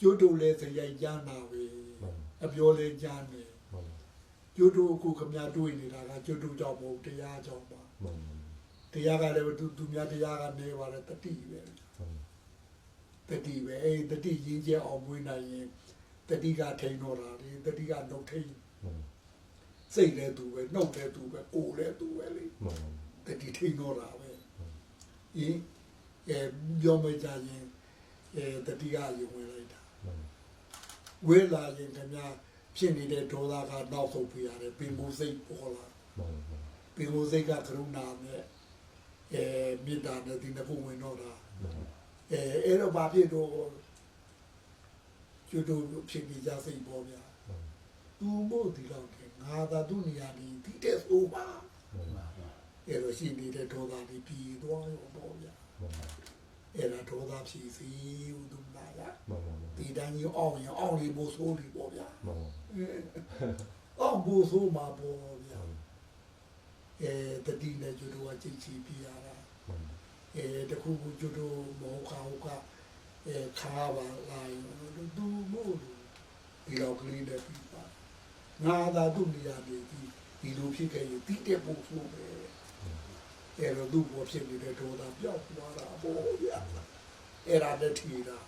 ကျိုးတို့လည်းစရိုက်ကြနာပဲအပြောလဲကြားနေကျိုးတို့အခုခမတွေးနေတာကကျိုးတို့ကြောင့်မဟုတ်တရားကြောင့်ပါတရားကလည်းသူများတရားကနေပါတယ်တတိပဲတတိပဲအဲ့တတိရင်းကျအောင်မွေးနိုင်ရင်တတိကထိန်တော့တာလေတတိကနှုတ်ထိန်စိတ်လည်းသူပဲနှုတ်လည်းသူပဲကိုယ်လည်းသူပဲလေတတိထိန်တော့တာပဲဒီပြောမကြရင်တတိကယုံဝင်လိုက်တာဝဲလာရင်ခင်ဗျာဖြစ်နေတဲ့ဒေါသကနောက်ဆုံးပြရတယ်ပင်ကိုယ်စိတ်ပေါ်လာပင်ကိုယ်စိတ်ကကရုဏာနဲ့မေတ္တာနဲ့ဒီနှစ်ခုဝင်တော့တာအဲ့တော့ဘာဖြစ်တော့ကျွတ်တို့ဖြစ်ပြီးကြစိတ်ပေါ်ဗျာသူမို့ဒီတော့ငါသာသူနေရာဒီတဲ့ဆိုပါအဲ့တော့ရှိနေတဲ့ဒေါသတွေပြီးသွားရောပေါ့ဗျာအဲ့ဒါဒေါသဖြစ်စီဦးသူလာလားဒီတိုင်းကြီးအောင်ရင်အောင်လေးမို့ဆိုးလေးပေါ့ဗျာအောင်မို့ဆိုးမှာပေါ့ဗျာတတိနဲ့ကျွတ်တို့ကကြိတ်ချပြရတာတခုခုကျွတ်တို့မောခါဟုတ်ကခါပါလာရင်သူမို့ဒီလောက်ကလေးနဲ့ပြီးပါငါသာသူ့နေရာဒီလိုဖြစ်ခဲ့ရင်တိတဲ့ပို့ဆိုးပဲအဲ့တော့သူ့ဘောဖြစ်နေတဲ့ဒေါသပျောက်သွားတာပေါ့ဗျာအဲ့ဒါတည်းထီတာ